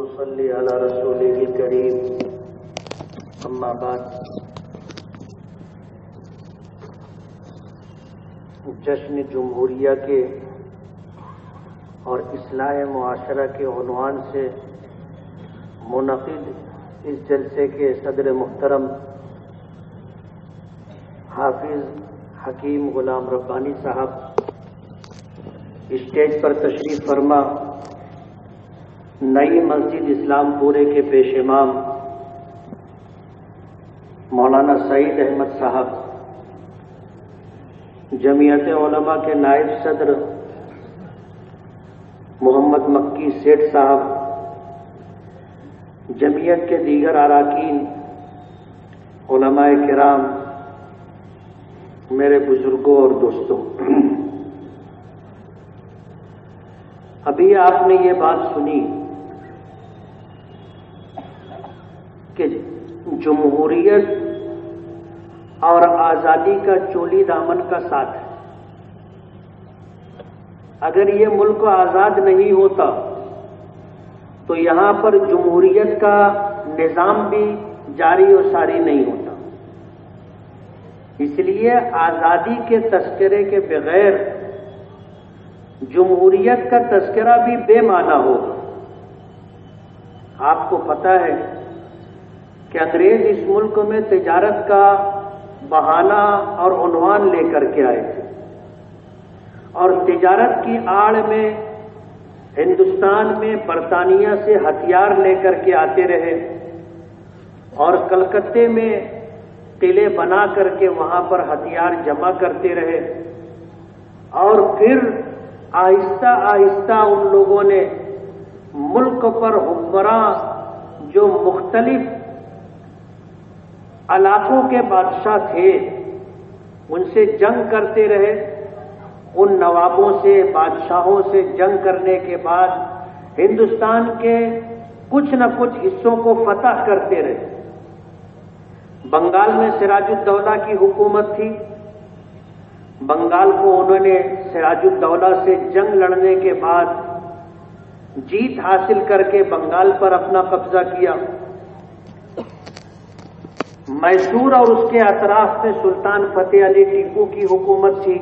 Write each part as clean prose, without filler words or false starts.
نصلي على رسوله الكريم اما بعد جشن جمہوریہ کے اور اصلاح معاشرہ کے عنوان سے منعقد اس جلسے کے صدر محترم حافظ حکیم غلام ربانی صاحب، اسٹیج پر تشریف فرما نئی مسجد اسلام پورے کے پیش امام مولانا سعید احمد صاحب، جمعیت علماء کے نائب صدر محمد مکی سیٹھ صاحب، جمعیت کے دیگر اراکین، علماء کرام، میرے بزرگوں اور دوستوں، ابھی آپ نے یہ بات سنی کہ جمہوریت اور آزادی کا چولی دامن کا ساتھ ہے۔ اگر یہ ملک آزاد نہیں ہوتا تو یہاں پر جمہوریت کا نظام بھی جاری و ساری نہیں ہوتا۔ اس لیے آزادی کے تذکرے کے بغیر جمہوریت کا تذکرہ بھی بے معنی ہوگا۔ آپ کو پتہ ہے کہ انگریز اس ملک میں تجارت کا بہانہ اور عنوان لے کر کے آئے تھے، اور تجارت کی آڑ میں ہندوستان میں برطانیہ سے ہتھیار لے کر کے آتے رہے، اور کلکتے میں قلعے بنا کر کے وہاں پر ہتھیار جمع کرتے رہے، اور پھر آہستہ آہستہ ان لوگوں نے ملک پر حکمراں جو مختلف علاقوں کے بادشاہ تھے ان سے جنگ کرتے رہے۔ ان نوابوں سے، بادشاہوں سے جنگ کرنے کے بعد ہندوستان کے کچھ نہ کچھ حصوں کو فتح کرتے رہے۔ بنگال میں سراج الدولہ کی حکومت تھی، بنگال کو انہوں نے سراج الدولہ سے جنگ لڑنے کے بعد جیت حاصل کر کے بنگال پر اپنا قبضہ کیا۔ میسور اور اس کے اطراف میں سلطان فتح علی ٹیپو کی حکومت تھی۔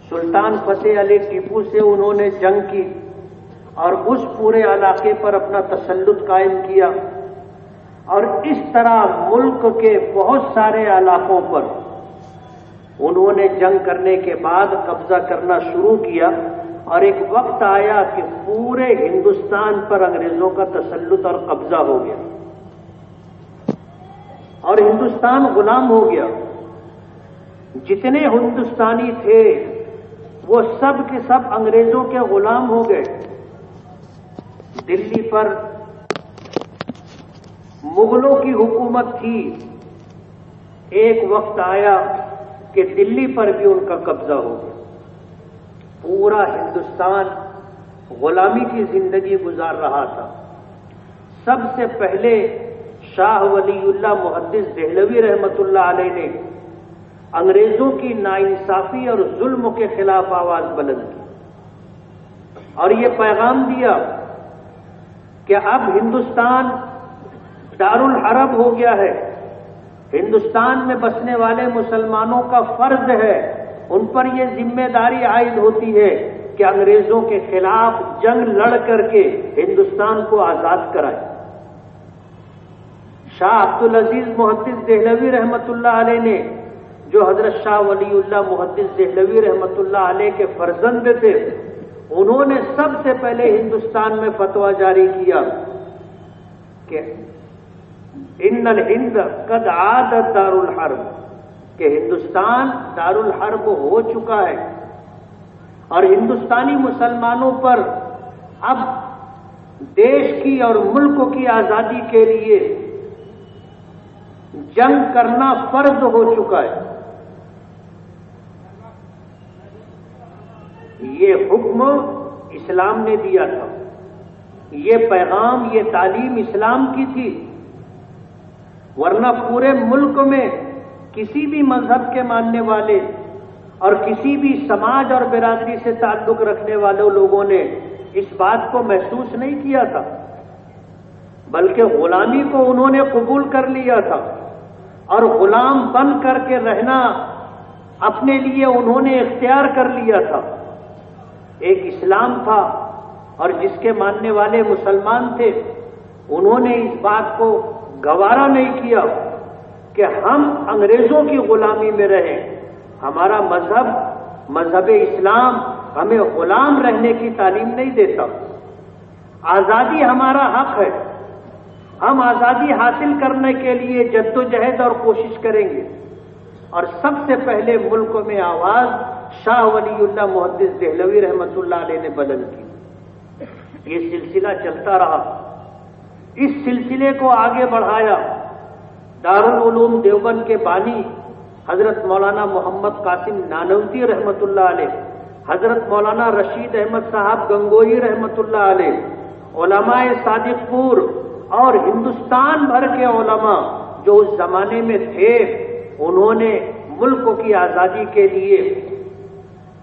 سلطان فتح علی ٹیپو سے انہوں نے جنگ کی اور اس پورے علاقے پر اپنا تسلط قائم کیا، اور اس طرح ملک کے بہت سارے علاقوں پر انہوں نے جنگ کرنے کے بعد قبضہ کرنا شروع کیا، اور ایک وقت آیا کہ پورے ہندوستان پر انگریزوں کا تسلط اور قبضہ ہو گیا، اور ہندوستان غلام ہو گیا۔ جتنے ہندوستانی تھے وہ سب کے سب انگریزوں کے غلام ہو گئے۔ دلی پر مغلوں کی حکومت تھی، ایک وقت آیا کہ دلی پر بھی ان کا قبضہ ہو گیا۔ پورا ہندوستان غلامی کی زندگی گزار رہا تھا۔ سب سے پہلے شاہ ولی اللہ محدث دہلوی رحمۃ اللہ علیہ نے انگریزوں کی ناانصافی اور ظلم کے خلاف آواز بلند کی، اور یہ پیغام دیا کہ اب ہندوستان دارالحرب ہو گیا ہے۔ ہندوستان میں بسنے والے مسلمانوں کا فرض ہے، ان پر یہ ذمہ داری عائد ہوتی ہے کہ انگریزوں کے خلاف جنگ لڑ کر کے ہندوستان کو آزاد کرائیں۔ شاہ عبدالعزیز محدث دہلوی رحمۃ اللہ علیہ نے، جو حضرت شاہ ولی اللہ محدث دہلوی رحمۃ اللہ علیہ کے فرزند تھے، انہوں نے سب سے پہلے ہندوستان میں فتویٰ جاری کیا کہ ان الہند قد عادت دار الحرب، کہ ہندوستان دار الحرب ہو چکا ہے، اور ہندوستانی مسلمانوں پر اب دیش کی اور ملک کی آزادی کے لیے جنگ کرنا فرض ہو چکا ہے۔ یہ حکم اسلام نے دیا تھا، یہ پیغام، یہ تعلیم اسلام کی تھی، ورنہ پورے ملک میں کسی بھی مذہب کے ماننے والے اور کسی بھی سماج اور برادری سے تعلق رکھنے والے لوگوں نے اس بات کو محسوس نہیں کیا تھا بلکہ غلامی کو انہوں نے قبول کر لیا تھا، اور غلام بن کر کے رہنا اپنے لیے انہوں نے اختیار کر لیا تھا۔ ایک اسلام تھا، اور جس کے ماننے والے مسلمان تھے، انہوں نے اس بات کو گوارا نہیں کیا کہ ہم انگریزوں کی غلامی میں رہیں۔ ہمارا مذہب اسلام ہمیں غلام رہنے کی تعلیم نہیں دیتا۔ آزادی ہمارا حق ہے، ہم آزادی حاصل کرنے کے لیے جدوجہد اور کوشش کریں گے۔ اور سب سے پہلے ملک میں آواز شاہ ولی اللہ محدث دہلوی رحمۃ اللہ علیہ نے بلند کی۔ یہ سلسلہ چلتا رہا، اس سلسلے کو آگے بڑھایا دارالعلوم دیوبند کے بانی حضرت مولانا محمد قاسم نانوتوی رحمۃ اللہ علیہ، حضرت مولانا رشید احمد صاحب گنگوئی رحمۃ اللہ علیہ، علماء صادق پور اور ہندوستان بھر کے علماء جو اس زمانے میں تھے، انہوں نے ملک کی آزادی کے لیے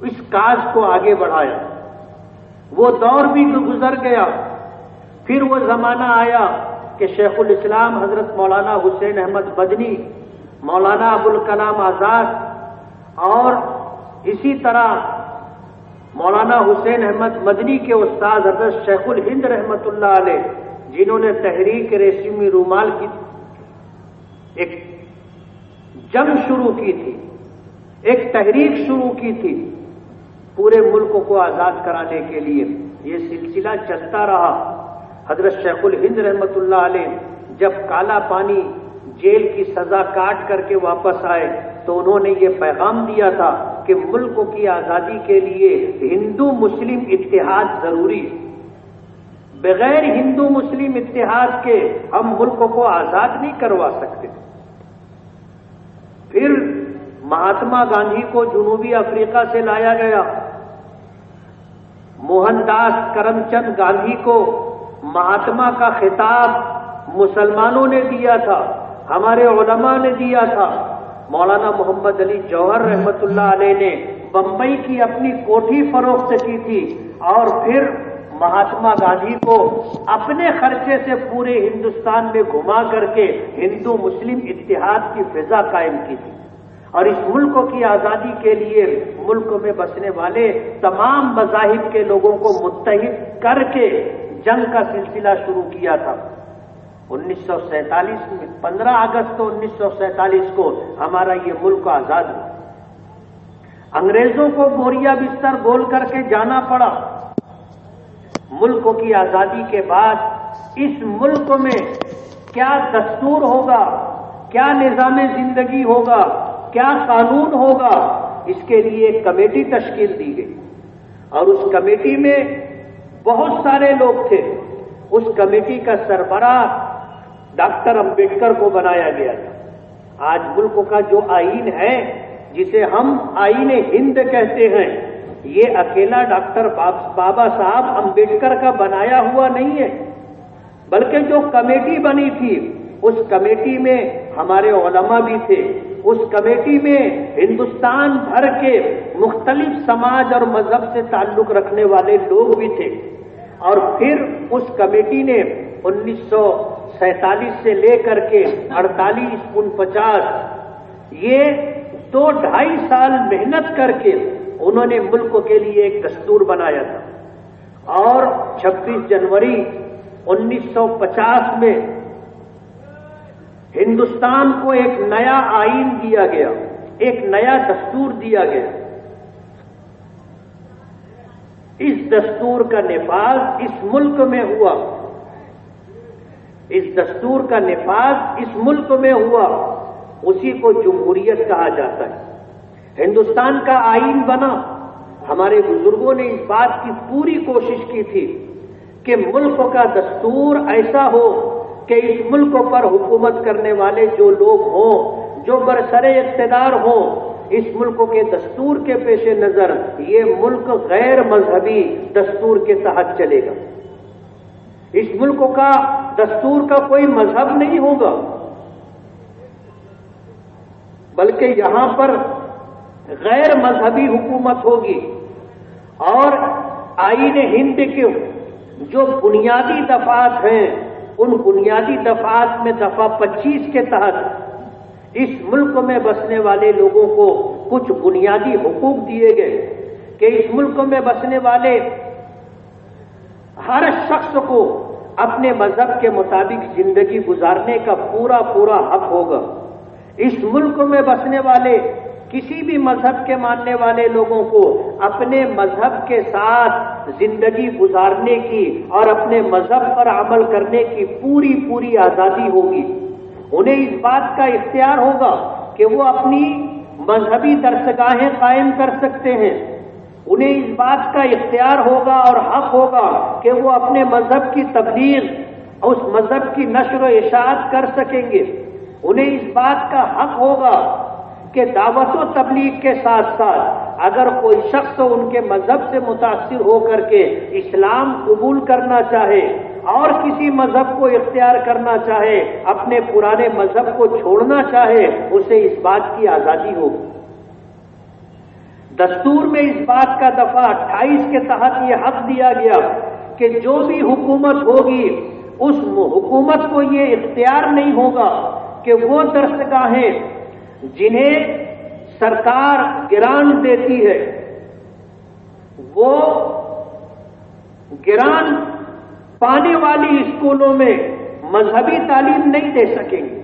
اس کاج کو آگے بڑھایا۔ وہ دور بھی گزر گیا، پھر وہ زمانہ آیا کہ شیخ الاسلام حضرت مولانا حسین احمد مدنی، مولانا ابوالکلام آزاد، اور اسی طرح مولانا حسین احمد مدنی کے استاد حضرت شیخ الہند رحمۃ اللہ علیہ، جنہوں نے تحریک ریشمی رومال کی ایک جنگ شروع کی تھی، ایک تحریک شروع کی تھی پورے ملک کو آزاد کرانے کے لیے۔ یہ سلسلہ چلتا رہا۔ حضرت شیخ الہند رحمۃ اللہ علیہ جب کالا پانی جیل کی سزا کاٹ کر کے واپس آئے تو انہوں نے یہ پیغام دیا تھا کہ ملک کی آزادی کے لیے ہندو مسلم اتحاد ضروری ہے، بغیر ہندو مسلم اتحاد کے ہم ملک کو آزاد نہیں کروا سکتے۔ پھر مہاتما گاندھی کو جنوبی افریقہ سے لایا گیا، موہن داس کرم چند گاندھی کو مہاتما کا خطاب مسلمانوں نے دیا تھا، ہمارے علماء نے دیا تھا۔ مولانا محمد علی جوہر رحمۃ اللہ علیہ نے بمبئی کی اپنی کوٹھی فروخت کی تھی، اور پھر مہاتما گاندھی کو اپنے خرچے سے پورے ہندوستان میں گھما کر کے ہندو مسلم اتحاد کی فضا قائم کی تھی، اور اس ملک کی آزادی کے لیے ملک میں بسنے والے تمام مذاہب کے لوگوں کو متحد کر کے جنگ کا سلسلہ شروع کیا تھا۔ 1947 میں 15 اگست 1947 کو ہمارا یہ ملک آزاد ہوا۔ انگریزوں کو بوریا بستر بول کر کے جانا پڑا۔ ملک کی آزادی کے بعد اس ملک میں کیا دستور ہوگا، کیا نظام زندگی ہوگا، کیا قانون ہوگا، اس کے لیے ایک کمیٹی تشکیل دی گئی، اور اس کمیٹی میں بہت سارے لوگ تھے۔ اس کمیٹی کا سربراہ ڈاکٹر امبیڈکر کو بنایا گیا تھا۔ آج ملک کا جو آئین ہے، جسے ہم آئین ہند کہتے ہیں، یہ اکیلا ڈاکٹر بابا صاحب امبیڈکر کا بنایا ہوا نہیں ہے، بلکہ جو کمیٹی بنی تھی اس کمیٹی میں ہمارے علماء بھی تھے، اس کمیٹی میں ہندوستان بھر کے مختلف سماج اور مذہب سے تعلق رکھنے والے لوگ بھی تھے، اور پھر اس کمیٹی نے 1947 سے لے کر کے 48-49 یہ 2-2.5 سال محنت کر کے انہوں نے ملک کے لیے ایک دستور بنایا تھا، اور 26 جنوری 1950 میں ہندوستان کو ایک نیا آئین دیا گیا، ایک نیا دستور دیا گیا۔ اس دستور کا نفاذ اس ملک میں ہوا، اس دستور کا نفاذ اس ملک میں ہوا، اسی کو جمہوریت کہا جاتا ہے۔ ہندوستان کا آئین بنا۔ ہمارے بزرگوں نے اس بات کی پوری کوشش کی تھی کہ ملک کا دستور ایسا ہو کہ اس ملک پر حکومت کرنے والے جو لوگ ہوں، جو برسر اقتدار ہوں، اس ملک کے دستور کے پیش نظر یہ ملک غیر مذہبی دستور کے تحت چلے گا۔ اس ملک کا دستور کا کوئی مذہب نہیں ہوگا، بلکہ یہاں پر غیر مذہبی حکومت ہوگی، اور آئین ہند کے جو بنیادی دفعات ہیں ان بنیادی دفعات میں دفعہ 25 کے تحت اس ملک میں بسنے والے لوگوں کو کچھ بنیادی حقوق دیے گئے کہ اس ملک میں بسنے والے ہر شخص کو اپنے مذہب کے مطابق زندگی گزارنے کا پورا پورا حق ہوگا. اس ملک میں بسنے والے کسی بھی مذہب کے ماننے والے لوگوں کو اپنے مذہب کے ساتھ زندگی گزارنے کی اور اپنے مذہب پر عمل کرنے کی پوری پوری آزادی ہوگی. انہیں اس بات کا اختیار ہوگا کہ وہ اپنی مذہبی درسگاہیں قائم کر سکتے ہیں. انہیں اس بات کا اختیار ہوگا اور حق ہوگا کہ وہ اپنے مذہب کی تبلیغ اور اس مذہب کی نشر و اشاعت کر سکیں گے. انہیں اس بات کا حق ہوگا کہ دعوت و تبلیغ کے ساتھ ساتھ اگر کوئی شخص ان کے مذہب سے متاثر ہو کر کے اسلام قبول کرنا چاہے اور کسی مذہب کو اختیار کرنا چاہے، اپنے پرانے مذہب کو چھوڑنا چاہے، اسے اس بات کی آزادی ہوگی. دستور میں اس بات کا دفعہ 28 کے تحت یہ حق دیا گیا کہ جو بھی حکومت ہوگی اس حکومت کو یہ اختیار نہیں ہوگا کہ وہ درسگاہیں جنہیں سرکار گرانٹ دیتی ہے وہ گرانٹ پانے والی اسکولوں میں مذہبی تعلیم نہیں دے سکیں گے.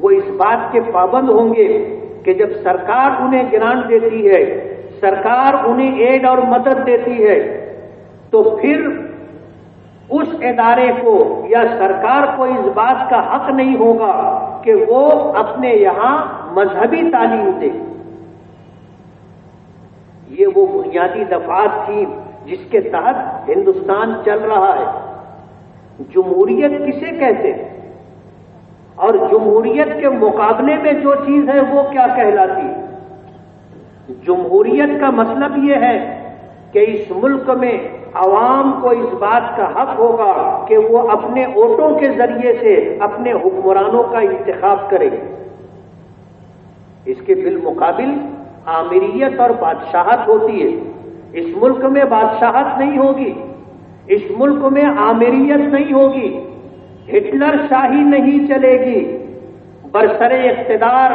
وہ اس بات کے پابند ہوں گے کہ جب سرکار انہیں گرانٹ دیتی ہے، سرکار انہیں ایڈ اور مدد دیتی ہے، تو پھر اس ادارے کو یا سرکار کو اس بات کا حق نہیں ہوگا کہ وہ اپنے یہاں مذہبی تعلیم دے. یہ وہ بنیادی دفعات تھی جس کے تحت ہندوستان چل رہا ہے. جمہوریت کسے کہتے ہیں اور جمہوریت کے مقابلے میں جو چیز ہے وہ کیا کہلاتی ہے؟ جمہوریت کا مطلب یہ ہے کہ اس ملک میں عوام کو اس بات کا حق ہوگا کہ وہ اپنے ووٹوں کے ذریعے سے اپنے حکمرانوں کا انتخاب کرے. اس کے بالمقابل آمریت اور بادشاہت ہوتی ہے. اس ملک میں بادشاہت نہیں ہوگی، اس ملک میں آمریت نہیں ہوگی، ہٹلر شاہی نہیں چلے گی. برسر اقتدار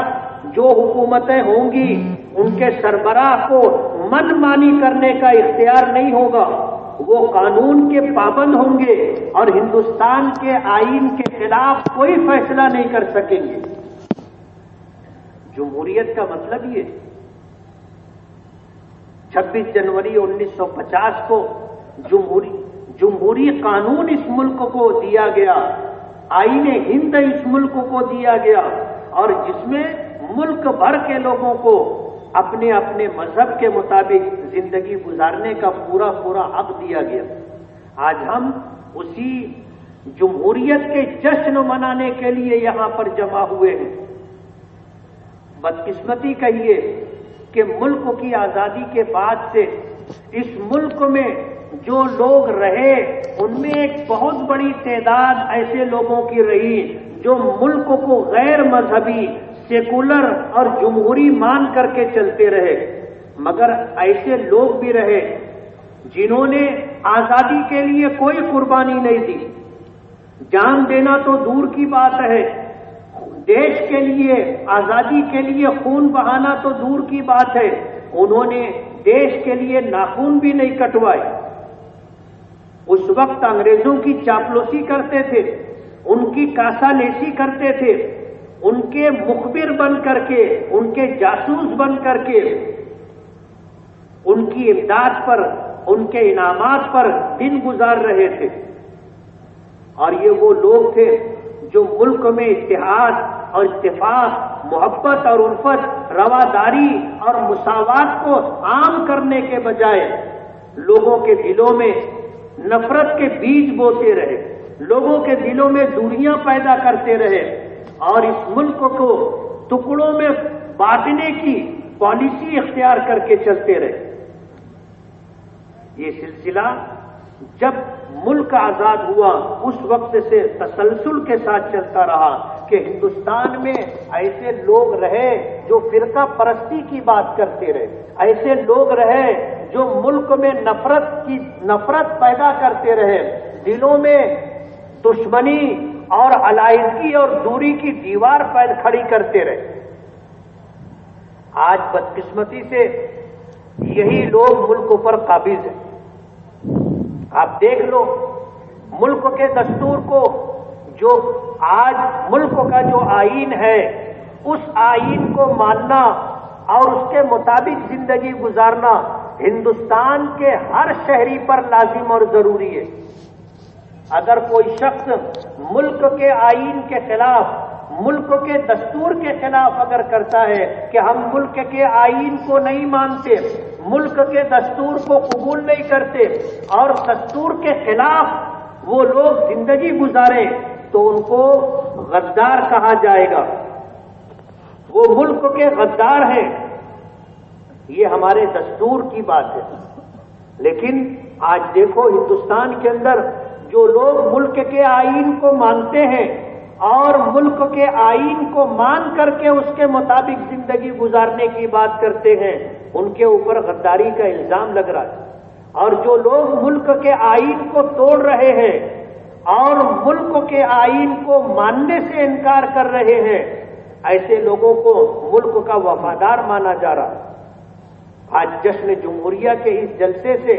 جو حکومتیں ہوں گی ان کے سربراہ کو من مانی کرنے کا اختیار نہیں ہوگا. وہ قانون کے پابند ہوں گے اور ہندوستان کے آئین کے خلاف کوئی فیصلہ نہیں کر سکیں گے. جمہوریت کا مطلب یہ 26 جنوری 1950 کو جمہوری قانون اس ملک کو دیا گیا، آئین ہند اس ملک کو دیا گیا، اور جس میں ملک بھر کے لوگوں کو اپنے اپنے مذہب کے مطابق زندگی گزارنے کا پورا پورا حق دیا گیا. آج ہم اسی جمہوریت کے جشن منانے کے لیے یہاں پر جمع ہوئے ہیں. بدقسمتی کہیے کہ ملک کی آزادی کے بعد سے اس ملک میں جو لوگ رہے ان میں ایک بہت بڑی تعداد ایسے لوگوں کی رہی جو ملک کو غیر مذہبی، سیکولر اور جمہوری مان کر کے چلتے رہے. مگر ایسے لوگ بھی رہے جنہوں نے آزادی کے لیے کوئی قربانی نہیں دی. جان دینا تو دور کی بات ہے، دیش کے لیے، آزادی کے لیے خون بہانا تو دور کی بات ہے، انہوں نے دیش کے لیے ناخون بھی نہیں کٹوائے. اس وقت انگریزوں کی چاپلوسی کرتے تھے، ان کی کاسا لیسی کرتے تھے، ان کے مخبر بن کر کے، ان کے جاسوس بن کر کے، ان کی امداد پر، ان کے انعامات پر دن گزار رہے تھے. اور یہ وہ لوگ تھے جو ملک میں اتحاد اور اتفاق، محبت اور الفت، رواداری اور مساوات کو عام کرنے کے بجائے لوگوں کے دلوں میں نفرت کے بیج بوتے رہے، لوگوں کے دلوں میں دوریاں پیدا کرتے رہے اور اس ملک کو ٹکڑوں میں بانٹنے کی پالیسی اختیار کر کے چلتے رہے. یہ سلسلہ جب ملک آزاد ہوا اس وقت سے تسلسل کے ساتھ چلتا رہا کہ ہندوستان میں ایسے لوگ رہے جو فرقہ پرستی کی بات کرتے رہے، ایسے لوگ رہے جو ملک میں نفرت پیدا کرتے رہے، دلوں میں دشمنی اور علیحدگی اور دوری کی دیوار کھڑی کرتے رہے. آج بدقسمتی سے یہی لوگ ملک پر قابض ہیں. آپ دیکھ لو ملک کے دستور کو، جو آج ملک کا جو آئین ہے اس آئین کو ماننا اور اس کے مطابق زندگی گزارنا ہندوستان کے ہر شہری پر لازم اور ضروری ہے. اگر کوئی شخص ملک کے آئین کے خلاف، ملک کے دستور کے خلاف اگر کرتا ہے کہ ہم ملک کے آئین کو نہیں مانتے، ملک کے دستور کو قبول نہیں کرتے اور دستور کے خلاف وہ لوگ زندگی گزاریں، تو ان کو غدار کہا جائے گا. وہ ملک کے غدار ہیں. یہ ہمارے دستور کی بات ہے. لیکن آج دیکھو ہندوستان کے اندر جو لوگ ملک کے آئین کو مانتے ہیں اور ملک کے آئین کو مان کر کے اس کے مطابق زندگی گزارنے کی بات کرتے ہیں، ان کے اوپر غداری کا الزام لگ رہا ہے. اور جو لوگ ملک کے آئین کو توڑ رہے ہیں اور ملک کے آئین کو ماننے سے انکار کر رہے ہیں، ایسے لوگوں کو ملک کا وفادار مانا جا رہا ہے. آج جشن جمہوریہ کے اس جلسے سے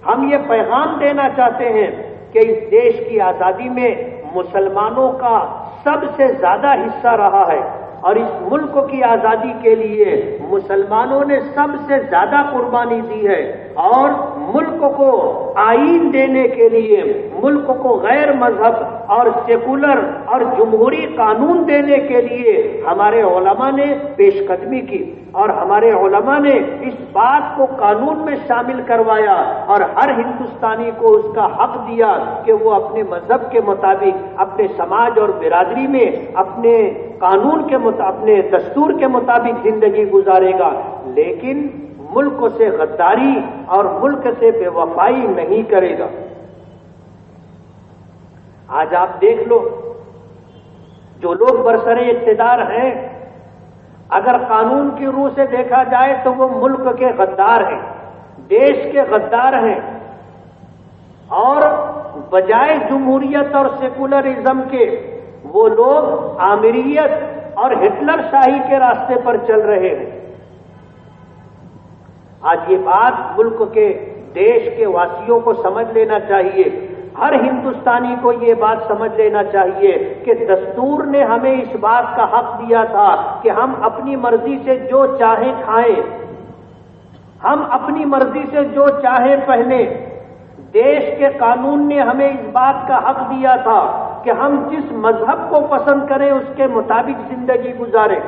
ہم یہ پیغام دینا چاہتے ہیں کہ اس دیش کی آزادی میں مسلمانوں کا سب سے زیادہ حصہ رہا ہے اور اس ملک کی آزادی کے لیے مسلمانوں نے سب سے زیادہ قربانی دی ہے. اور ملک کو آئین دینے کے لیے، ملک کو غیر مذہب اور سیکولر اور جمہوری قانون دینے کے لیے ہمارے علماء نے پیش قدمی کی اور ہمارے علماء نے اس بات کو قانون میں شامل کروایا اور ہر ہندوستانی کو اس کا حق دیا کہ وہ اپنے مذہب کے مطابق اپنے سماج اور برادری میں اپنے قانون کے اپنے دستور کے مطابق زندگی گزارے گا، لیکن ملک سے غداری اور ملک سے بے وفائی نہیں کرے گا. آج آپ دیکھ لو جو لوگ برسر اقتدار ہیں، اگر قانون کی روح سے دیکھا جائے تو وہ ملک کے غدار ہیں، دیش کے غدار ہیں، اور بجائے جمہوریت اور سیکولرزم کے وہ لوگ آمریت اور ہٹلر شاہی کے راستے پر چل رہے ہیں. آج یہ بات ملک کے دیش کے واسیوں کو سمجھ لینا چاہیے. ہر ہندوستانی کو یہ بات سمجھ لینا چاہیے کہ دستور نے ہمیں اس بات کا حق دیا تھا کہ ہم اپنی مرضی سے جو چاہیں کھائیں، ہم اپنی مرضی سے جو چاہیں پہنیں. دیش کے قانون نے ہمیں اس بات کا حق دیا تھا کہ ہم جس مذہب کو پسند کریں اس کے مطابق زندگی گزاریں.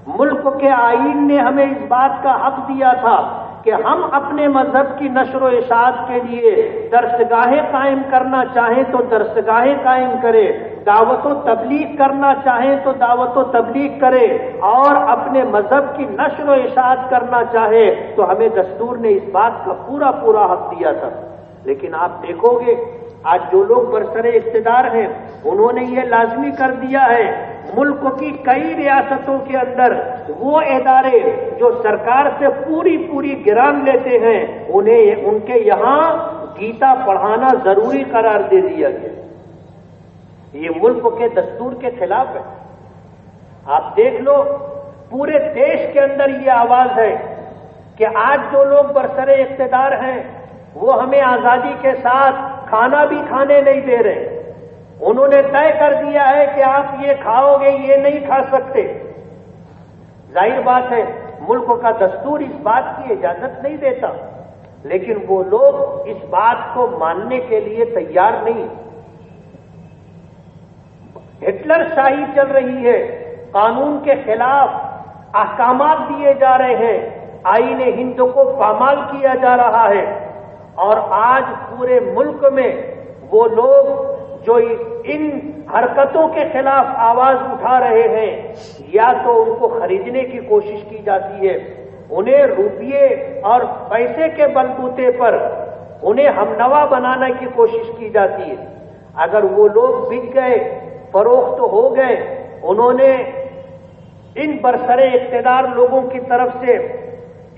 ملک کے آئین نے ہمیں اس بات کا حق دیا تھا کہ ہم اپنے مذہب کی نشر و اشاعت کے لیے درسگاہیں قائم کرنا چاہیں تو درسگاہیں قائم کریں، دعوت و تبلیغ کرنا چاہیں تو دعوت و تبلیغ کریں، اور اپنے مذہب کی نشر و اشاعت کرنا چاہے تو ہمیں دستور نے اس بات کا پورا پورا حق دیا تھا. لیکن آپ دیکھو گے آج جو لوگ برسر اقتدار ہیں انہوں نے یہ لازمی کر دیا ہے ملک کی کئی ریاستوں کے اندر وہ ادارے جو سرکار سے پوری گران لیتے ہیں انہیں ان کے یہاں گیتا پڑھانا ضروری قرار دے دیا گیا. یہ ملک کے دستور کے خلاف ہے. آپ دیکھ لو پورے دیش کے اندر یہ آواز ہے کہ آج جو لوگ برسر اقتدار ہیں وہ ہمیں آزادی کے ساتھ کھانا بھی کھانے نہیں دے رہے. انہوں نے طے کر دیا ہے کہ آپ یہ کھاؤ گے، یہ نہیں کھا سکتے. ظاہر بات ہے ملک کا دستور اس بات کی اجازت نہیں دیتا، لیکن وہ لوگ اس بات کو ماننے کے لیے تیار نہیں. ہٹلر شاہی چل رہی ہے، قانون کے خلاف احکامات دیے جا رہے ہیں، آئین ہند کو پامال کیا جا رہا ہے، اور آج پورے ملک میں وہ لوگ جو ان حرکتوں کے خلاف آواز اٹھا رہے ہیں یا تو ان کو خریدنے کی کوشش کی جاتی ہے، انہیں روپیے اور پیسے کے بلبوتے پر انہیں ہمنوا بنانے کی کوشش کی جاتی ہے. اگر وہ لوگ بک گئے، فروخت ہو گئے، انہوں نے ان برسر اقتدار لوگوں کی طرف سے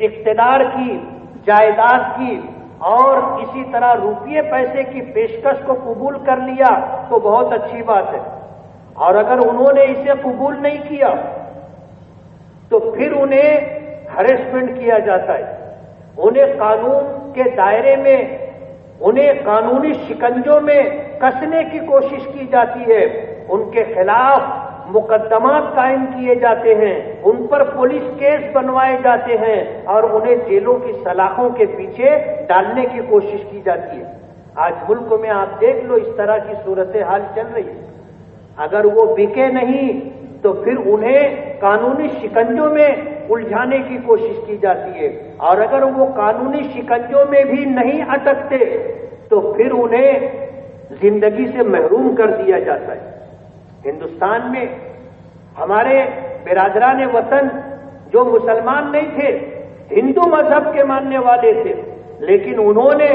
اقتدار کی، جائیداد کی اور اسی طرح روپیے پیسے کی پیشکش کو قبول کر لیا تو بہت اچھی بات ہے، اور اگر انہوں نے اسے قبول نہیں کیا تو پھر انہیں ہریسمنٹ کیا جاتا ہے، انہیں قانون کے دائرے میں، انہیں قانونی شکنجوں میں کسنے کی کوشش کی جاتی ہے، ان کے خلاف مقدمات قائم کیے جاتے ہیں، ان پر پولیس کیس بنوائے جاتے ہیں اور انہیں جیلوں کی سلاخوں کے پیچھے ڈالنے کی کوشش کی جاتی ہے۔ آج ملک میں آپ دیکھ لو اس طرح کی صورتحال چل رہی ہے۔ اگر وہ بکے نہیں تو پھر انہیں قانونی شکنجوں میں الجھانے کی کوشش کی جاتی ہے، اور اگر وہ قانونی شکنجوں میں بھی نہیں اٹکتے تو پھر انہیں زندگی سے محروم کر دیا جاتا ہے۔ ہندوستان میں ہمارے برادران وطن جو مسلمان نہیں تھے، ہندو مذہب کے ماننے والے تھے، لیکن انہوں نے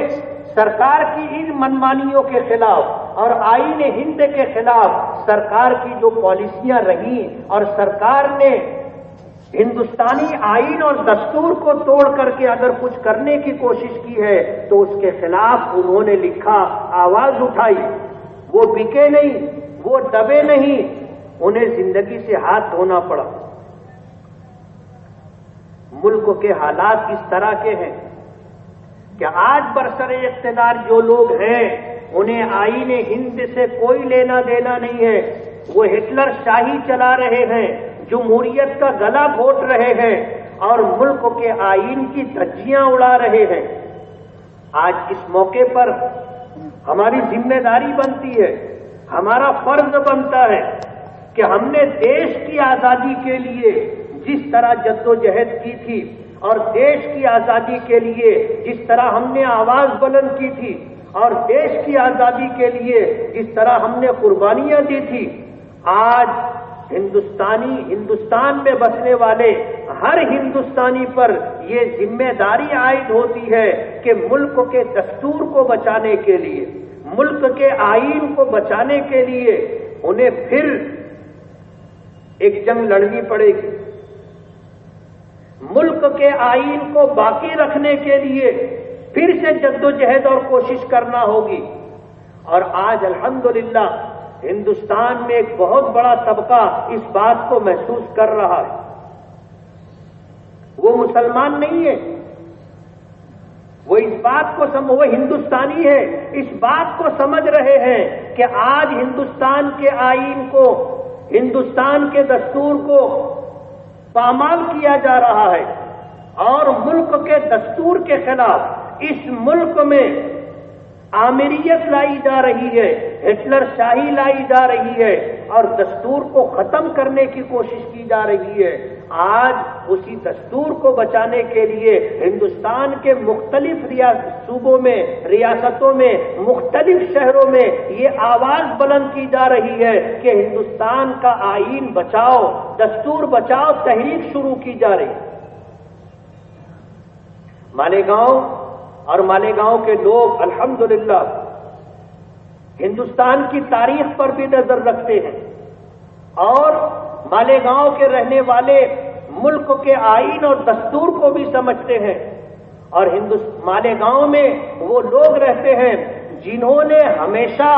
سرکار کی ان منمانیوں کے خلاف اور آئین ہند کے خلاف سرکار کی جو پالیسیاں رہیں، اور سرکار نے ہندوستانی آئین اور دستور کو توڑ کر کے اگر کچھ کرنے کی کوشش کی ہے تو اس کے خلاف انہوں نے لکھا، آواز اٹھائی۔ وہ بکے نہیں، وہ دبے نہیں، انہیں زندگی سے ہاتھ دھونا پڑا۔ ملک کے حالات اس طرح کے ہیں کہ آج برسر اقتدار جو لوگ ہیں انہیں آئین ہند سے کوئی لینا دینا نہیں ہے، وہ ہٹلر شاہی چلا رہے ہیں، جمہوریت کا گلا گھونٹ رہے ہیں اور ملک کے آئین کی دھجیاں اڑا رہے ہیں۔ آج اس موقع پر ہماری ذمہ داری بنتی ہے، ہمارا فرض بنتا ہے کہ ہم نے دیش کی آزادی کے لیے جس طرح جدوجہد کی تھی اور دیش کی آزادی کے لیے جس طرح ہم نے آواز بلند کی تھی اور دیش کی آزادی کے لیے جس طرح ہم نے قربانیاں دی تھی، آج ہندوستان میں بسنے والے ہر ہندوستانی پر یہ ذمہ داری عائد ہوتی ہے کہ ملک کے دستور کو بچانے کے لیے، ملک کے آئین کو بچانے کے لیے انہیں پھر ایک جنگ لڑنی پڑے گی، ملک کے آئین کو باقی رکھنے کے لیے پھر سے جدوجہد اور کوشش کرنا ہوگی۔ اور آج الحمدللہ ہندوستان میں ایک بہت بڑا طبقہ اس بات کو محسوس کر رہا ہے۔ وہ مسلمان نہیں ہے، وہ اس بات کو وہ ہندوستانی ہے، اس بات کو سمجھ رہے ہیں کہ آج ہندوستان کے آئین کو، ہندوستان کے دستور کو پامال کیا جا رہا ہے اور ملک کے دستور کے خلاف اس ملک میں آمریت لائی جا رہی ہے، ہٹلر شاہی لائی جا رہی ہے اور دستور کو ختم کرنے کی کوشش کی جا رہی ہے۔ آج اسی دستور کو بچانے کے لیے ہندوستان کے مختلف صوبوں میں، ریاستوں میں، مختلف شہروں میں یہ آواز بلند کی جا رہی ہے کہ ہندوستان کا آئین بچاؤ، دستور بچاؤ، تحریک شروع کی جا رہی ہے۔ مالیگاؤں اور مالیگاؤں کے لوگ الحمدللہ ہندوستان کی تاریخ پر بھی نظر رکھتے ہیں اور مالیگاؤں کے رہنے والے ملک کے آئین اور دستور کو بھی سمجھتے ہیں، اور مالیگاؤں میں وہ لوگ رہتے ہیں جنہوں نے ہمیشہ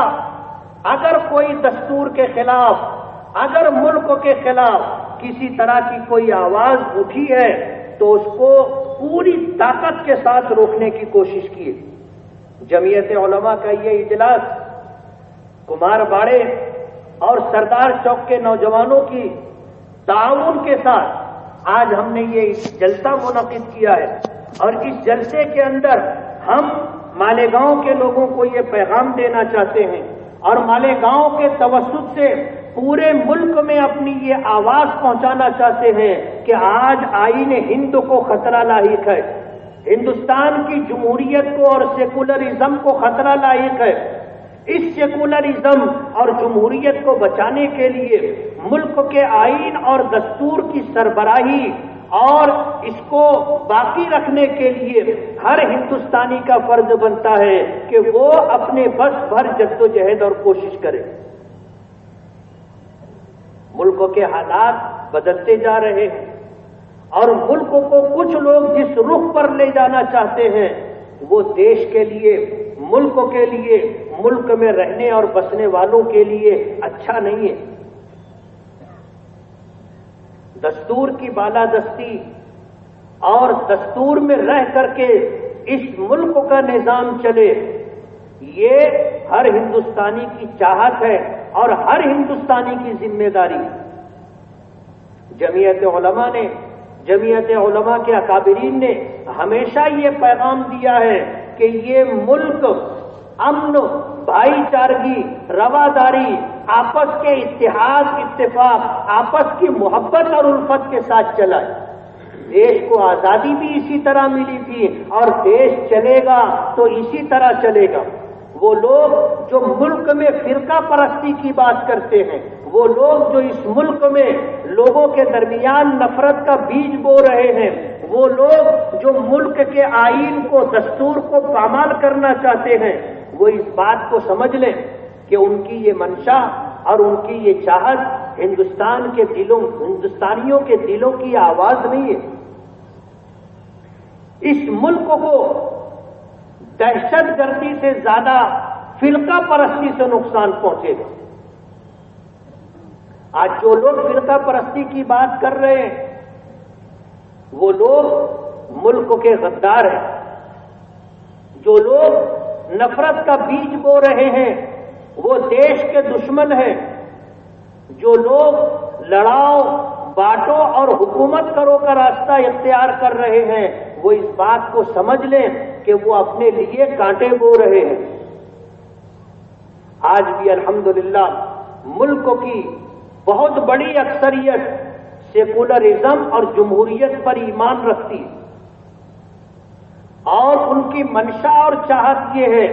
اگر کوئی دستور کے خلاف، اگر ملک کے خلاف کسی طرح کی کوئی آواز اٹھی ہے تو اس کو پوری طاقت کے ساتھ روکنے کی کوشش کی۔ جمعیت علماء کا یہ اجلاس کمار باڑے اور سردار چوک کے نوجوانوں کی تعاون کے ساتھ آج ہم نے یہ جلسہ منعقد کیا ہے، اور اس جلسے کے اندر ہم مالیگاؤں کے لوگوں کو یہ پیغام دینا چاہتے ہیں اور مالیگاؤں کے توسط سے پورے ملک میں اپنی یہ آواز پہنچانا چاہتے ہیں کہ آج آئین ہند کو خطرہ لاحق ہے، ہندوستان کی جمہوریت کو اور سیکولرزم کو خطرہ لاحق ہے۔ اس سیکولرزم اور جمہوریت کو بچانے کے لیے ملک کے آئین اور دستور کی سربراہی اور اس کو باقی رکھنے کے لیے ہر ہندوستانی کا فرض بنتا ہے کہ وہ اپنے بس بھر جدوجہد اور کوشش کرے۔ ملک کے حالات بدلتے جا رہے ہیں اور ملک کو کچھ لوگ جس رخ پر لے جانا چاہتے ہیں وہ دیش کے لیے، ملک کے لیے، ملک میں رہنے اور بسنے والوں کے لیے اچھا نہیں ہے۔ دستور کی بالادستی اور دستور میں رہ کر کے اس ملک کا نظام چلے، یہ ہر ہندوستانی کی چاہت ہے اور ہر ہندوستانی کی ذمہ داری ہے۔ جمعیت علماء کے اکابرین نے ہمیشہ یہ پیغام دیا ہے کہ یہ ملک امن، بھائی چارگی، رواداری، آپس کے اتحاد اتفاق، آپس کی محبت اور الفت کے ساتھ چلا ہے۔ دیش کو آزادی بھی اسی طرح ملی تھی اور دیش چلے گا تو اسی طرح چلے گا۔ وہ لوگ جو ملک میں فرقہ پرستی کی بات کرتے ہیں، وہ لوگ جو اس ملک میں لوگوں کے درمیان نفرت کا بیج بو رہے ہیں، وہ لوگ جو ملک کے آئین کو، دستور کو پامال کرنا چاہتے ہیں، وہ اس بات کو سمجھ لیں کہ ان کی یہ منشا اور ان کی یہ چاہت ہندوستانیوں کے دلوں کی آواز نہیں ہے۔ اس ملک کو دہشت گردی سے زیادہ فرقہ پرستی سے نقصان پہنچے گا۔ آج جو لوگ فرقہ پرستی کی بات کر رہے ہیں، وہ لوگ ملک کے غدار ہیں۔ جو لوگ نفرت کا بیج بو رہے ہیں، وہ دیش کے دشمن ہیں۔ جو لوگ لڑاؤ، بانٹو اور حکومت کرو کا راستہ اختیار کر رہے ہیں، وہ اس بات کو سمجھ لیں کہ وہ اپنے لیے کانٹے بو رہے ہیں۔ آج بھی الحمدللہ ملک کی بہت بڑی اکثریت سیکولرزم اور جمہوریت پر ایمان رکھتی ہے، اور ان کی منشا اور چاہت یہ ہے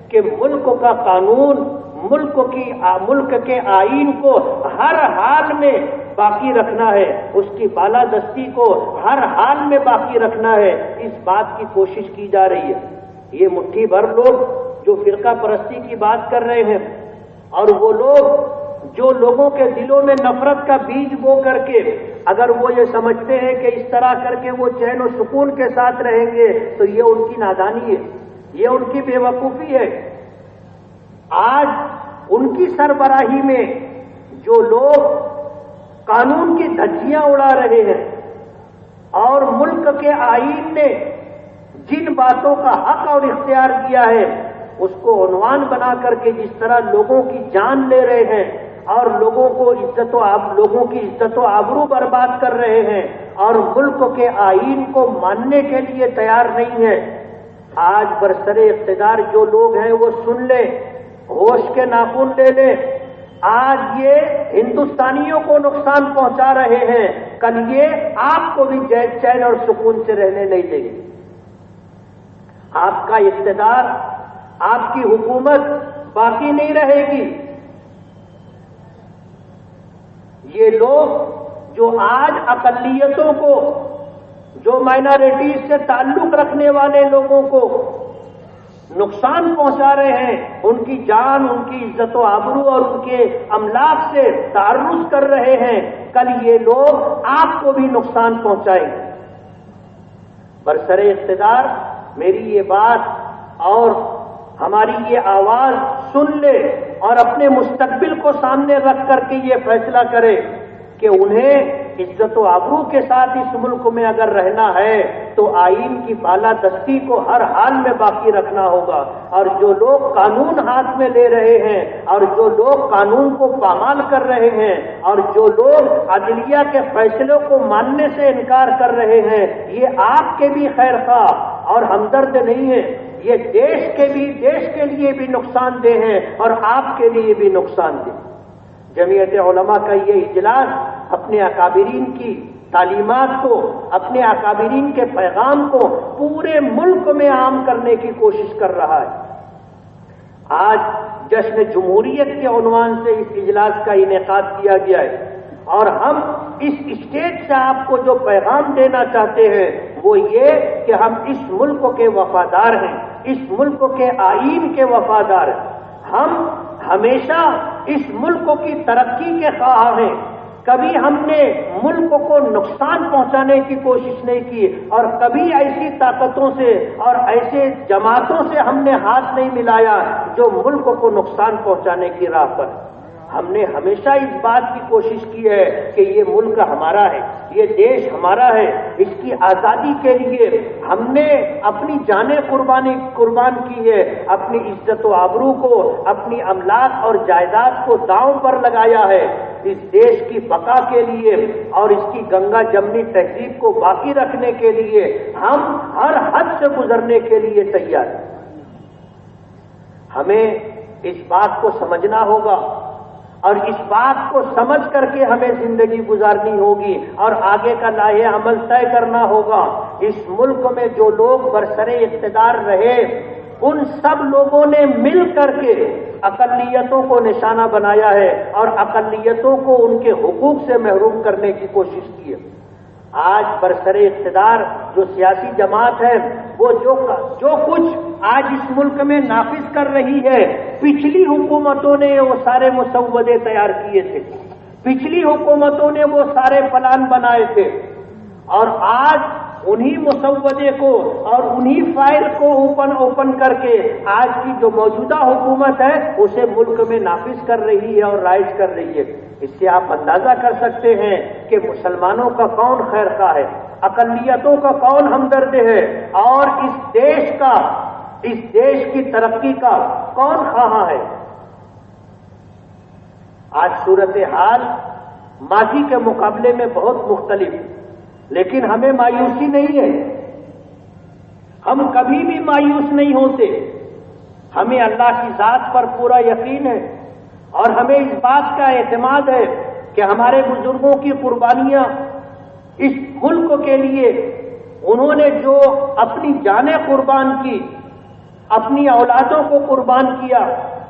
کہ ملک کا قانون، ملک کے آئین کو ہر حال میں باقی رکھنا ہے، اس کی بالادستی کو ہر حال میں باقی رکھنا ہے۔ اس بات کی کوشش کی جا رہی ہے۔ یہ مٹھی بھر لوگ جو فرقہ پرستی کی بات کر رہے ہیں، اور وہ لوگ جو لوگوں کے دلوں میں نفرت کا بیج بو کر کے اگر وہ یہ سمجھتے ہیں کہ اس طرح کر کے وہ چین و سکون کے ساتھ رہیں گے، تو یہ ان کی نادانی ہے، یہ ان کی بے وقوفی ہے۔ آج ان کی سربراہی میں جو لوگ قانون کی دھجیاں اڑا رہے ہیں اور ملک کے آئین نے جن باتوں کا حق اور اختیار دیا ہے اس کو عنوان بنا کر کے جس طرح لوگوں کی جان لے رہے ہیں اور لوگوں کی عزت و آبرو برباد کر رہے ہیں اور ملک کے آئین کو ماننے کے لیے تیار نہیں ہے، آج برسر اقتدار جو لوگ ہیں وہ سن لیں، ہوش کے ناخن لے لیں۔ آج یہ ہندوستانیوں کو نقصان پہنچا رہے ہیں، کل یہ آپ کو بھی چین اور سکون سے رہنے نہیں دیں گے۔ آپ کا اقتدار، آپ کی حکومت باقی نہیں رہے گی۔ یہ لوگ جو آج اقلیتوں کو، جو مائنارٹیز سے تعلق رکھنے والے لوگوں کو نقصان پہنچا رہے ہیں، ان کی جان، ان کی عزت و آبرو اور ان کے املاک سے تعرض کر رہے ہیں، کل یہ لوگ آپ کو بھی نقصان پہنچائیں گے۔ برسر اقتدار میری یہ بات اور ہماری یہ آواز سن لے اور اپنے مستقبل کو سامنے رکھ کر کے یہ فیصلہ کرے کہ انہیں عزت و آبرو کے ساتھ اس ملک میں اگر رہنا ہے تو آئین کی بالادستی کو ہر حال میں باقی رکھنا ہوگا، اور جو لوگ قانون ہاتھ میں لے رہے ہیں اور جو لوگ قانون کو پامال کر رہے ہیں اور جو لوگ عدلیہ کے فیصلوں کو ماننے سے انکار کر رہے ہیں، یہ آپ کے بھی خیر خواہ اور ہمدرد نہیں ہے، یہ دیش کے لیے بھی نقصان دہ ہیں اور آپ کے لیے بھی نقصان دہ۔ جمعیت علماء کا یہ اجلاس اپنے اکابرین کی تعلیمات کو، اپنے اکابرین کے پیغام کو پورے ملک میں عام کرنے کی کوشش کر رہا ہے۔ آج جشن جمہوریت کے عنوان سے اس اجلاس کا انعقاد کیا گیا ہے، اور ہم اس اسٹیج سے آپ کو جو پیغام دینا چاہتے ہیں وہ یہ کہ ہم اس ملک کے وفادار ہیں، اس ملک کے آئین کے وفادار ہیں۔ ہم ہمیشہ اس ملک کی ترقی کے خواہاں ہیں۔ کبھی ہم نے ملک کو نقصان پہنچانے کی کوشش نہیں کی، اور کبھی ایسی طاقتوں سے اور ایسے جماعتوں سے ہم نے ہاتھ نہیں ملایا جو ملک کو نقصان پہنچانے کی راہ پر۔ ہم نے ہمیشہ اس بات کی کوشش کی ہے کہ یہ ملک ہمارا ہے، یہ دیش ہمارا ہے، اس کی آزادی کے لیے ہم نے اپنی جانیں قربان کی ہے، اپنی عزت و آبرو کو، اپنی املاک اور جائیداد کو داؤں پر لگایا ہے اس دیش کی بقا کے لیے اور اس کی گنگا جمنی تہذیب کو باقی رکھنے کے لیے ہم ہر حد سے گزرنے کے لیے تیار ہیں۔ ہمیں اس بات کو سمجھنا ہوگا اور اس بات کو سمجھ کر کے ہمیں زندگی گزارنی ہوگی اور آگے کا لاہے عمل طے کرنا ہوگا۔ اس ملک میں جو لوگ برسر اقتدار رہے ان سب لوگوں نے مل کر کے اقلیتوں کو نشانہ بنایا ہے اور اقلیتوں کو ان کے حقوق سے محروم کرنے کی کوشش کی ہے۔ آج برسر اقتدار جو سیاسی جماعت ہے وہ جو کچھ آج اس ملک میں نافذ کر رہی ہے، پچھلی حکومتوں نے وہ سارے مسودے تیار کیے تھے، پچھلی حکومتوں نے وہ سارے پلان بنائے تھے، اور آج انہی مسودے کو اور انہی فائل کو اوپن کر کے آج کی جو موجودہ حکومت ہے اسے ملک میں نافذ کر رہی ہے اور رائج کر رہی ہے۔ اس سے آپ اندازہ کر سکتے ہیں کہ مسلمانوں کا کون خیر خواہ ہے، اقلیتوں کا کون ہمدرد ہے، اور اس دیش کی ترقی کا کون خواہاں ہے۔ آج صورتحال ماضی کے مقابلے میں بہت مختلف، لیکن ہمیں مایوسی نہیں ہے، ہم کبھی بھی مایوس نہیں ہوتے۔ ہمیں اللہ کی ذات پر پورا یقین ہے اور ہمیں اس بات کا اعتماد ہے کہ ہمارے بزرگوں کی قربانیاں اس ملک کے لیے، انہوں نے جو اپنی جانیں قربان کی، اپنی اولادوں کو قربان کیا،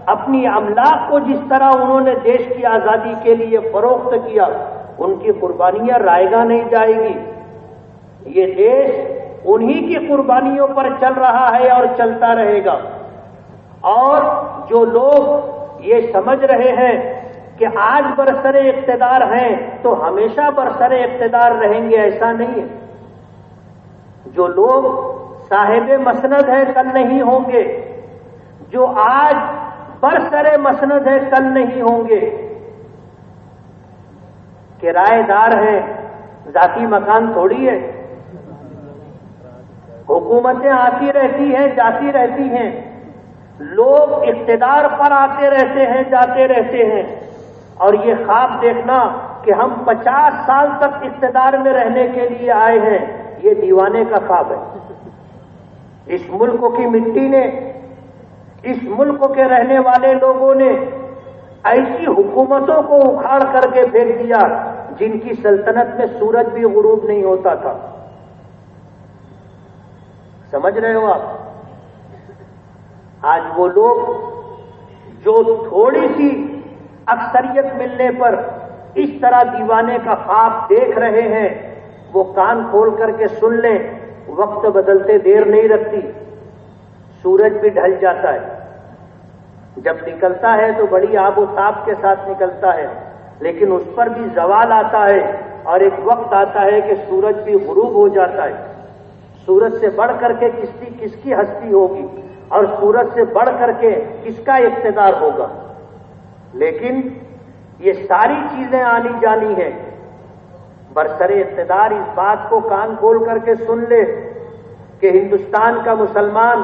اپنی املاک کو جس طرح انہوں نے دیش کی آزادی کے لیے فروخت کیا، ان کی قربانیاں رائیگاں نہیں جائے گی۔ یہ دیش انہی کی قربانیوں پر چل رہا ہے اور چلتا رہے گا۔ اور جو لوگ یہ سمجھ رہے ہیں کہ آج برسر اقتدار ہیں تو ہمیشہ برسر اقتدار رہیں گے، ایسا نہیں ہے۔ جو لوگ صاحب مسند ہے کل نہیں ہوں گے، جو آج برسر مسند ہے کل نہیں ہوں گے۔ کرایہ دار ہیں، ذاتی مکان تھوڑی ہے۔ حکومتیں آتی رہتی ہیں، جاتی رہتی ہیں، لوگ اقتدار پر آتے رہتے ہیں، جاتے رہتے ہیں، اور یہ خواب دیکھنا کہ ہم 50 سال تک اقتدار میں رہنے کے لیے آئے ہیں، یہ دیوانے کا خواب ہے۔ اس ملک کی مٹی نے، اس ملک کے رہنے والے لوگوں نے ایسی حکومتوں کو اکھاڑ کر کے پھینک دیا جن کی سلطنت میں سورج بھی غروب نہیں ہوتا تھا۔ سمجھ رہے ہو آپ؟ آج وہ لوگ جو تھوڑی سی اکثریت ملنے پر اس طرح دیوانے کا خواب دیکھ رہے ہیں، وہ کان کھول کر کے سن لیں، وقت بدلتے دیر نہیں رکھتی، سورج بھی ڈھل جاتا ہے۔ جب نکلتا ہے تو بڑی آب و تاب کے ساتھ نکلتا ہے، لیکن اس پر بھی زوال آتا ہے، اور ایک وقت آتا ہے کہ سورج بھی غروب ہو جاتا ہے۔ سورج سے بڑھ کر کے کس کی ہستی ہوگی، اور سورج سے بڑھ کر کے کس کا اقتدار ہوگا؟ لیکن یہ ساری چیزیں آنی جانی ہیں۔ برسر اقتدار اس بات کو کان کھول کر کے سن لے کہ ہندوستان کا مسلمان،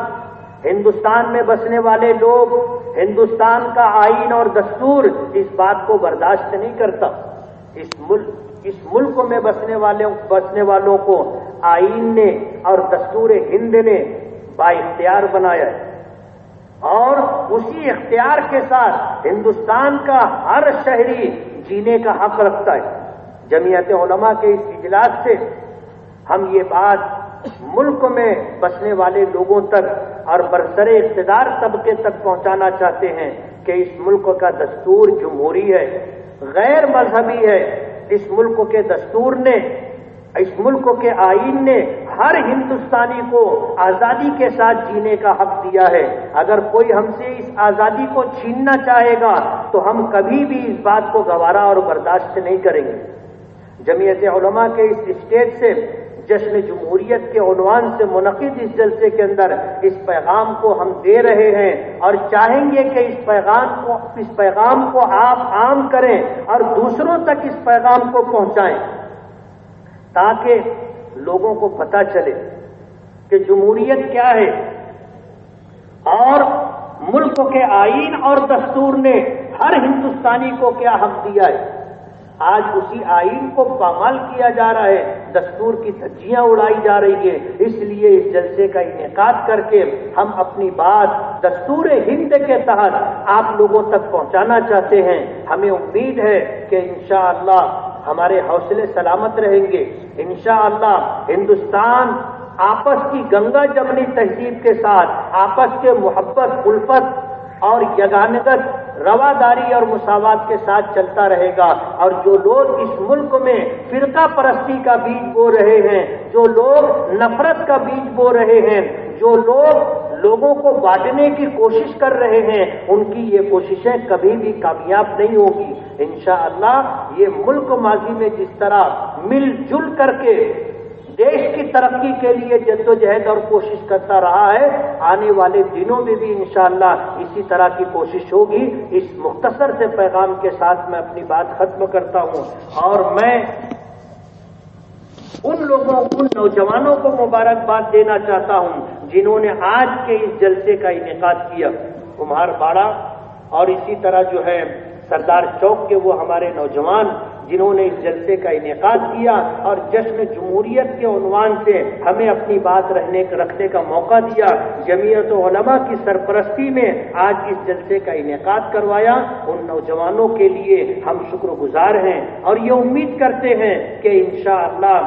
ہندوستان میں بسنے والے لوگ، ہندوستان کا آئین اور دستور اس بات کو برداشت نہیں کرتا۔ اس ملک میں بسنے والوں کو آئین نے اور دستور ہند نے با اختیار بنایا ہے، اور اسی اختیار کے ساتھ ہندوستان کا ہر شہری جینے کا حق رکھتا ہے۔ جمعیت علماء کے اس اجلاس سے ہم یہ بات ملک میں بسنے والے لوگوں تک اور برسر اقتدار طبقے تک پہنچانا چاہتے ہیں کہ اس ملک کا دستور جمہوری ہے، غیر مذہبی ہے۔ اس ملک کے دستور نے، اس ملک کے آئین نے ہر ہندوستانی کو آزادی کے ساتھ جینے کا حق دیا ہے. اگر کوئی ہم سے اس آزادی کو چھیننا چاہے گا تو ہم کبھی بھی اس بات کو گوارا اور برداشت نہیں کریں گے. جمعیت علماء کے اس اسٹیج سے جشن جمہوریت کے عنوان سے منعقد اس جلسے کے اندر اس پیغام کو ہم دے رہے ہیں اور چاہیں گے کہ اس پیغام کو آپ عام کریں اور دوسروں تک اس پیغام کو پہنچائیں تاکہ لوگوں کو پتہ چلے کہ جمہوریت کیا ہے اور ملک کے آئین اور دستور نے ہر ہندوستانی کو کیا حق دیا ہے. آج اسی آئین کو پامال کیا جا رہا ہے، دستور کی دھجیاں اڑائی جا رہی ہیں. اس لیے اس جلسے کا انعقاد کر کے ہم اپنی بات دستور ہند کے تحت آپ لوگوں تک پہنچانا چاہتے ہیں. ہمیں امید ہے کہ انشاءاللہ ہمارے حوصلے سلامت رہیں گے. انشاءاللہ ہندوستان آپس کی گنگا جمنی تہذیب کے ساتھ آپس کے محبت، الفت اور یگانگت، رواداری اور مساوات کے ساتھ چلتا رہے گا. اور جو لوگ اس ملک میں فرقہ پرستی کا بیج بو رہے ہیں، جو لوگ نفرت کا بیج بو رہے ہیں، جو لوگ لوگوں کو بانٹنے کی کوشش کر رہے ہیں، ان کی یہ کوششیں کبھی بھی کامیاب نہیں ہوگی. انشاءاللہ یہ ملک ماضی میں جس طرح مل جل کر کے دیش کی ترقی کے لیے جدوجہد اور کوشش کرتا رہا ہے، آنے والے دنوں میں بھی انشاءاللہ اسی طرح کی کوشش ہوگی. اس مختصر سے پیغام کے ساتھ میں اپنی بات ختم کرتا ہوں اور میں ان نوجوانوں کو مبارکباد دینا چاہتا ہوں جنہوں نے آج کے اس جلسے کا انعقاد کیا. کمہار باڑہ اور اسی طرح جو ہے سردار چوک کے وہ ہمارے نوجوان جنہوں نے اس جلسے کا انعقاد کیا اور جشن جمہوریت کے عنوان سے ہمیں اپنی بات رکھنے کا موقع دیا. جمعیت علماء کی سرپرستی میں آج اس جلسے کا انعقاد کروایا. ان نوجوانوں کے لیے ہم شکر گزار ہیں اور یہ امید کرتے ہیں کہ انشاءاللہ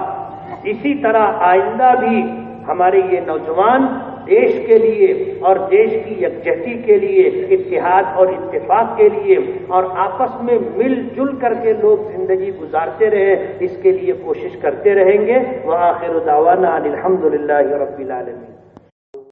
اسی طرح آئندہ بھی ہمارے یہ نوجوان دیش کے لیے اور دیش کی یکجہتی کے لیے، اتحاد اور اتفاق کے لیے اور آپس میں مل جل کر کے لوگ زندگی گزارتے رہے، اس کے لیے کوشش کرتے رہیں گے. وآخر دعوانا ان الحمد للہ رب العالمین.